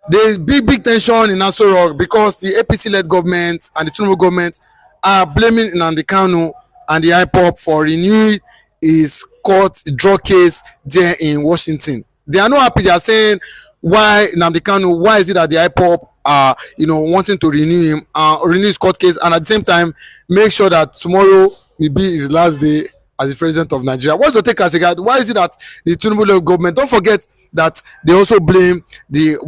There's big tension in Aso Rock because the APC-led government and the Tinubu government are blaming nnamdikanu and the IPOB for renewing his court drug case there in Washington. They are not happy. They are saying, why nnamdikanu? Why is it that the IPOB are wanting to renew his court case, and at the same time make sure that tomorrow will be his last day as the president of Nigeria? What's your take as regard? Why is it that the Tinubu government, don't forget that they also blame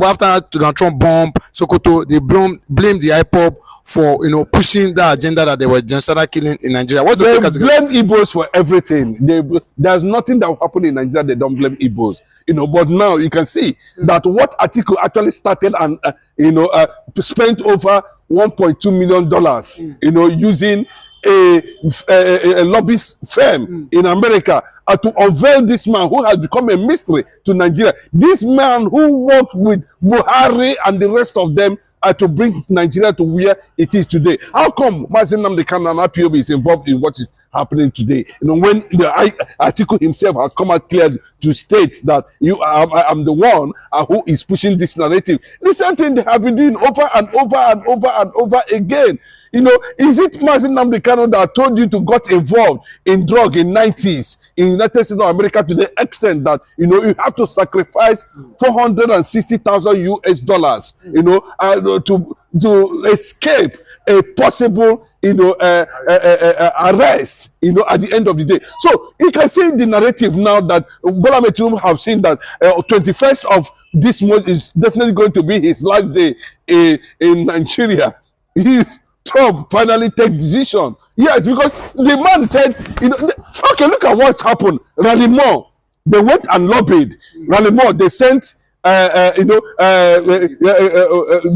after Donald Trump bomb Sokoto, they blame the IPOB for pushing the agenda that they were genocidal killing in Nigeria? What's your take as regard? Blame Igbos for everything. There's nothing that will happen in Nigeria they don't blame Igbos. But now you can see that what Atiku actually started and spent over $1.2 million, using a lobbyist firm in America to unveil this man who has become a mystery to Nigeria. This man who worked with Buhari and the rest of them to bring Nigeria to where it is today. How come nnamdikanu and IPOB is involved in what is happening today? When the Atiku himself has come out clear to state that I'm the one who is pushing this narrative. The same thing they have been doing over and over and over and over again. Is it nnamdikanu that told you to got involved in drug in 90s in United States of America to the extent that you have to sacrifice $460,000 to escape a possible arrest at the end of the day? So you can see the narrative now that Bola Tinubu have seen that 21st of this month is definitely going to be his last day in Nigeria if Trump finally take decision. Yes, because the man said, okay, look at what happened. Ralimo, they went and lobbied. Ralimo, they sent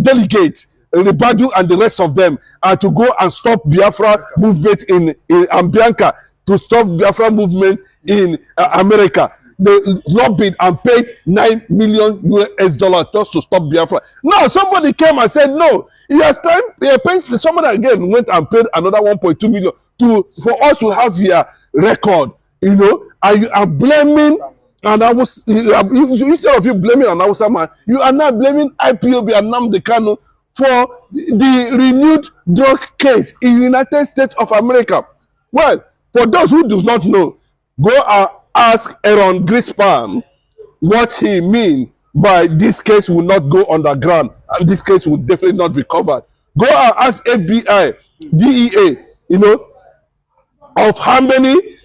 delegates, Ribadu and the rest of them, to go and stop Biafra movement in Ambianca, to stop Biafra movement in America. They lobbied and paid $9 million just to stop Biafra. Now somebody came and said no. Somebody again went and paid another 1.2 million for us to have your record. And you are blaming. And instead of you blaming an Hausa man, you are now blaming IPOB and nnamdikanu for the renewed drug case in the United States of America. Well, for those who do not know, go and ask Aaron Grispan what he means by this case will not go underground and this case will definitely not be covered. Go and ask FBI-DEA, of how many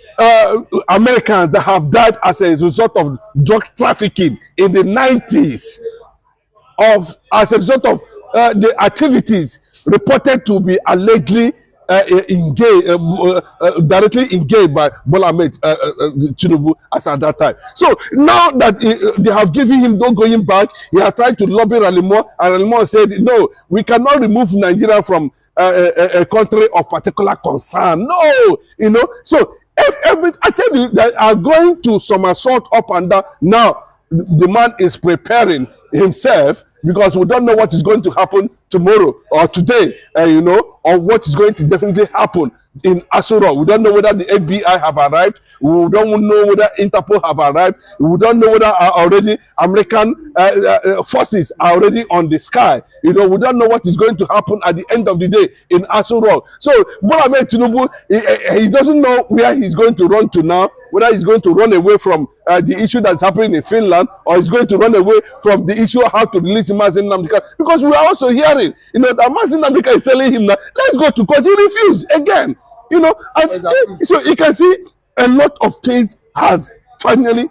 Americans that have died as a result of drug trafficking in the 90s, as a result of the activities reported to be allegedly directly engaged by Bola Tinubu as at that time. So now that they have given him no going back, he has tried to lobby Ralimo, and Ralimo said, no, we cannot remove Nigeria from a country of particular concern. No, so I tell you, they are going to somersault up and down. Now, the man is preparing himself because we don't know what is going to happen tomorrow or today, or what is going to definitely happen in Aso Rock. We don't know whether the FBI have arrived. We don't know whether Interpol have arrived. We don't know whether already American forces are already on the sky. We don't know what is going to happen at the end of the day in Aso Rock. So Bola Tinubu, he doesn't know where he's going to run to now, whether he's going to run away from the issue that's happening in Finland, or he's going to run away from the issue of how to release nnamdikanu. Because we are also hearing, that nnamdikanu is telling him that let's go to court. He refused again. So you can see a lot of things has finally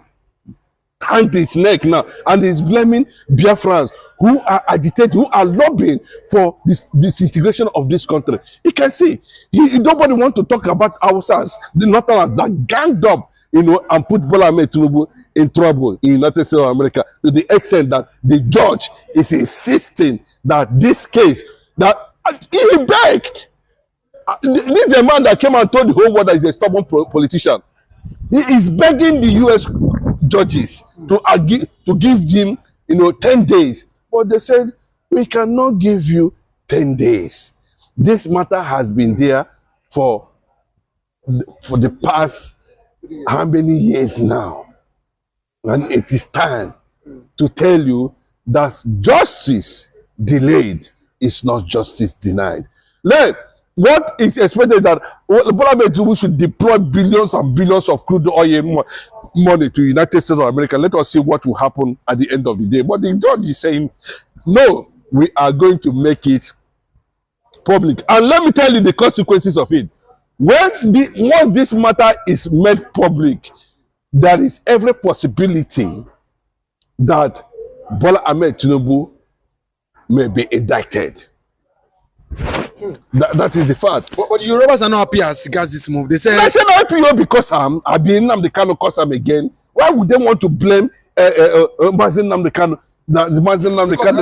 hanged his neck now, and he's blaming Biafrans who are agitated, who are lobbying for this disintegration of this country. You can see nobody want to talk about Hausas, the Northerners that ganged up, and put Bola Tinubu in trouble in the United States of America, to the extent that the judge is insisting that this case, that he begged. This is a man that came and told the whole world that he's a stubborn politician. He is begging the U.S. judges to give him, 10 days. But they said, we cannot give you 10 days. This matter has been there for the past how many years now? And it is time to tell you that justice delayed is not justice denied. Then, what is expected that Bola Tinubu should deploy billions and billions of crude oil money to United States of America. Let us see what will happen at the end of the day. But the judge is saying, no, we are going to make it public. And let me tell you the consequences of it. Once this matter is made public, there is every possibility that Bola Ahmed Tinubu may be indicted. That is the fact. But the Yorubas are not happy as regards this move. They say IPO because I be nnamdikanu cause am again. Why would they want to blame Mazen Nnamdikanu? The Mazen Nnamdikanu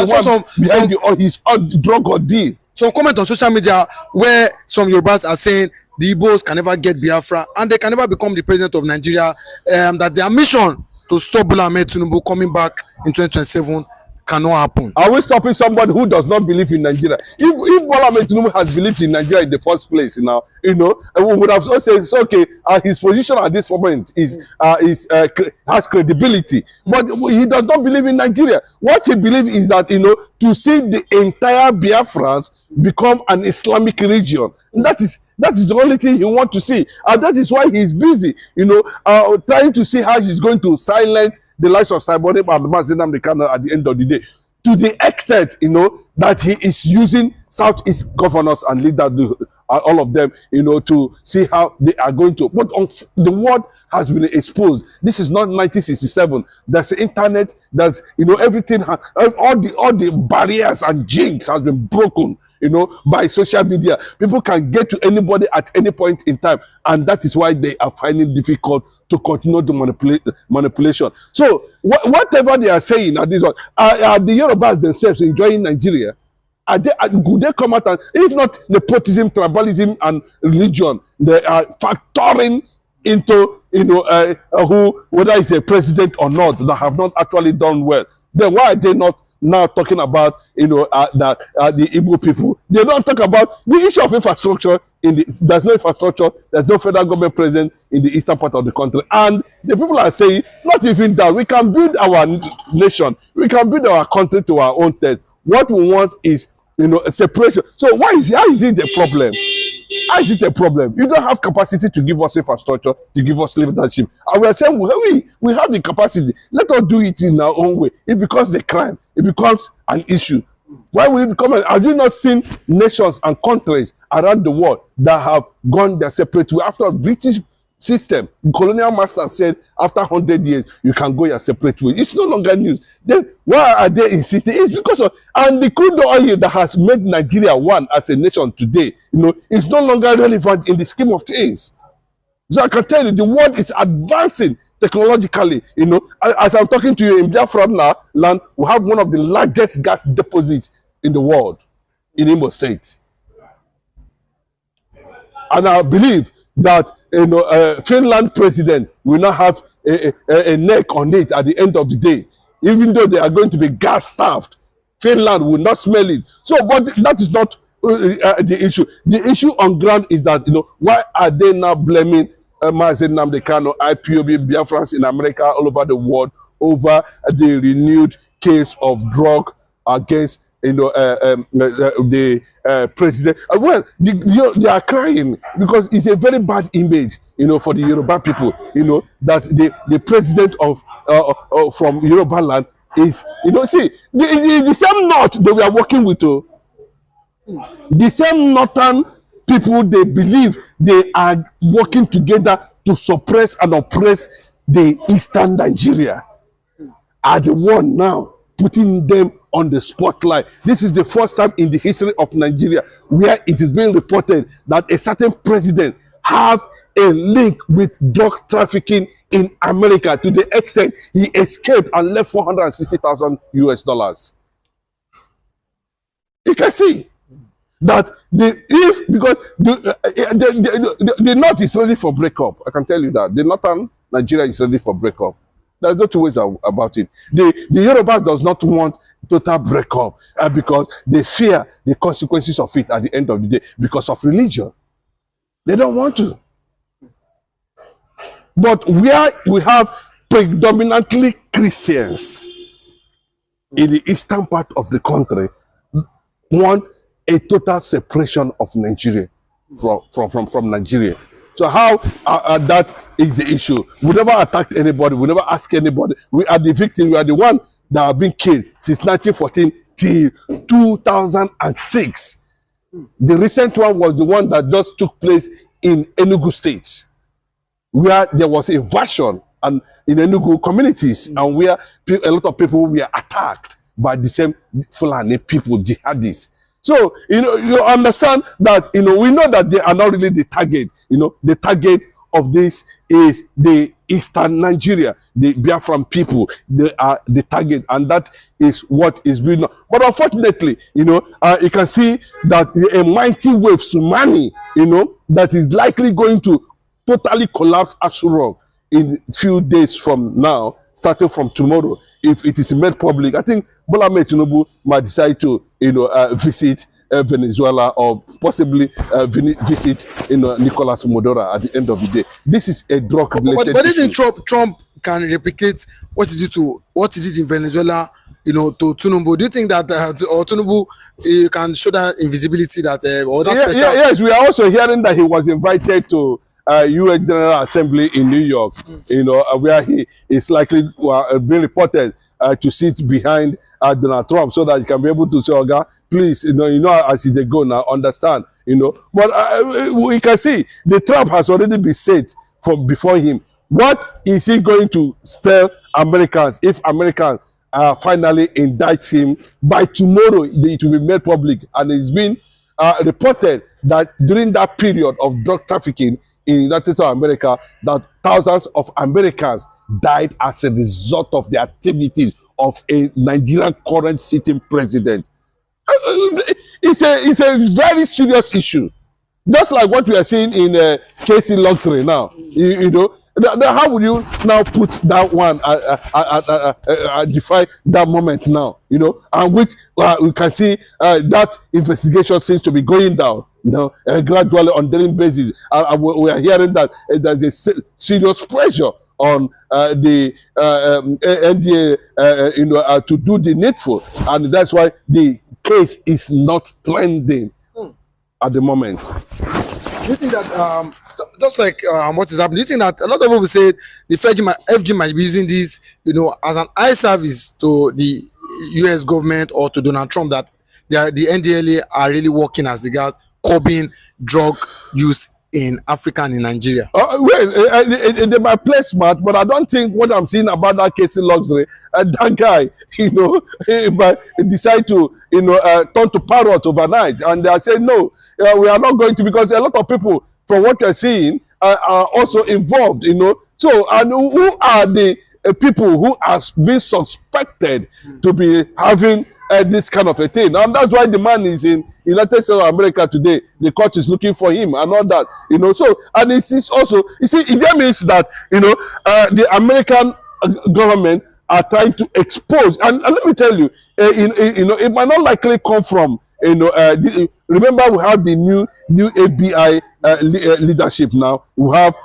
is the one behind his drug ordeal. Some comment on social media where some Yorubas are saying the Igbos can never get Biafra and they can never become the president of Nigeria. That their mission to stop Bola Ahmed Tinubu coming back in 2027 cannot happen. Are we stopping somebody who does not believe in Nigeria? If Bola Ahmed Tinubu has believed in Nigeria in the first place, now we would have said it's okay. His position at this moment has credibility, but he does not believe in Nigeria. What he believes is that to see the entire Biafrans become an Islamic region. And that is the only thing he wants to see, and that is why he's busy, trying to see how he's going to silence the likes of Simon and Mazen Nnamdikanu at the end of the day, to the extent, that he is using Southeast governors and leaders, all of them, to see how they are going to. But the world has been exposed. This is not 1967. There's the internet. That's everything. All the barriers and jinx has been broken. By social media. People can get to anybody at any point in time, and that is why they are finding it difficult to continue the manipulation. So whatever they are saying at this one, are the Yorubas themselves enjoying Nigeria? Could they come out and, if not nepotism, tribalism, and religion, they are factoring into whether it's a president or not, that have not actually done well? Then why are they not now talking about the Igbo people? They don't talk about the issue of infrastructure. There's no infrastructure. There's no federal government present in the eastern part of the country, and the people are saying, not even that we can build our nation, we can build our country to our own taste. What we want is a separation. So how is it a problem? How is it a problem? You don't have capacity to give us infrastructure, to give us leadership, and we are saying we have the capacity. Let us do it in our own way. It becomes a crime. It becomes an issue. Why will it become? Have you not seen nations and countries around the world that have gone their separate way? After a British system, colonial master said after 100 years you can go your separate way. It's no longer news. Then why are they insisting? It's because of, and the crude oil that has made Nigeria one as a nation today, is no longer relevant in the scheme of things. So I can tell you, the world is advancing technologically. As I'm talking to you, in Biafra land, we have one of the largest gas deposits in the world in Imo State. And I believe that Finland president will not have a neck on it at the end of the day. Even though they are going to be gas starved, Finland will not smell it. So, but that is not the issue. The issue on ground is that, why are they now blaming Mazen Nnamdikanu, IPOB, Biafrans in America, all over the world, over the renewed case of drug against the president? Well, they are crying because it's a very bad image, for the Yoruba people, that the president of from Yoruba land is, see, the same north they were working with, the same northern people, they believe they are working together to suppress and oppress the eastern Nigeria, are the one now putting them on the spotlight. This is the first time in the history of Nigeria where it is being reported that a certain president have a link with drug trafficking in America, to the extent he escaped and left $460,000 US. You can see that the North is ready for breakup. I can tell you that the northern Nigeria is ready for breakup. There's no two ways about it. The Yorubas does not want total breakup because they fear the consequences of it at the end of the day because of religion. They don't want to. But where we have predominantly Christians, in the eastern part of the country want a total separation of Nigeria from Nigeria. So how that is the issue. We never attacked anybody. We never asked anybody. We are the victim. We are the one that have been killed since 1914 till 2006. The recent one was the one that just took place in Enugu State, where there was a invasion and in Enugu communities, and where a lot of people were attacked by the same Fulani people, jihadists. So, you understand that, we know that they are not really the target. The target of this is the Eastern Nigeria, the Biafran people. They are the target, and that is what is being done. But unfortunately, you can see that a mighty wave tsunami, that is likely going to totally collapse Asurok in a few days from now, starting from tomorrow. If it is made public, I think Bola Ahmed Tinubu might decide to, visit Venezuela, or possibly visit Nicolas Maduro at the end of the day. This is a drug-related But do you think Trump can replicate what he did in Venezuela, to Tinubu? Do you think that or Tinubu can show that invisibility that or that special? Yes, we are also hearing that he was invited to UN General Assembly in New York, where he is likely being reported to sit behind Donald Trump, so that he can be able to say, "Okay, please, as they go now, understand." But we can see the trap has already been set from before him. What is he going to tell Americans if Americans finally indict him by tomorrow? It will be made public, and it's been reported that during that period of drug trafficking in the United States of America, that thousands of Americans died as a result of the activities of a Nigerian current sitting president. It's a very serious issue. Just like what we are seeing in Casey Luxury now. How would you now put that one, define that moment now, and which we can see that investigation seems to be going down, gradually on daily basis. We are hearing that there's a serious pressure on the NDA, to do the needful, and that's why the case is not trending at the moment. Do you think that just like what is happening, do you think that a lot of people say the FG might be using this, as an eye service to the US government or to Donald Trump, that the NDLA are really working as regards curbing drug use in Africa and in Nigeria? They might play smart, but I don't think what I'm seeing about that Casey Luxury, that guy, he might decide to, turn to parrot overnight, and they are saying no, we are not going to, because a lot of people, from what you're seeing, are also involved, So, and who are the people who are being suspected to be having this kind of a thing? And that's why the man is in United States of America today. The court is looking for him and all that, So, and it's also, it means that, the American government are trying to expose, and let me tell you, it might not likely come from, remember we have the new FBI leadership now. We have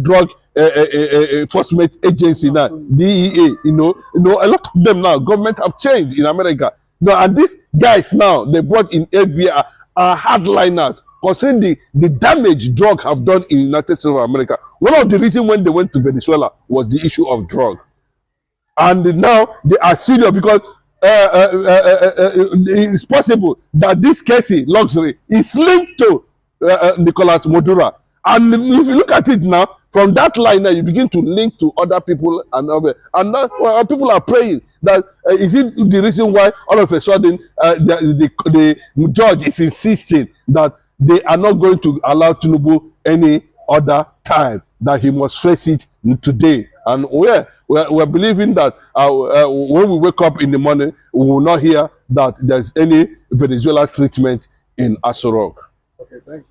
drug enforcement agency now, DEA. A lot of them now, government have changed in America. Now, and these guys now, they brought in FBI are hardliners, considering the damage drug have done in the United States of America. One of the reasons when they went to Venezuela was the issue of drug, and now they are serious because it's possible that this Casey Luxury is linked to Nicolas Maduro. And if you look at it now, from that line now, you begin to link to other people and now people are praying that is it the reason why all of a sudden the judge is insisting that they are not going to allow Tinubu any other time, that he must face it today. And we're believing that when we wake up in the morning, we will not hear that there's any Venezuela treatment in Asurok. Okay, thank you.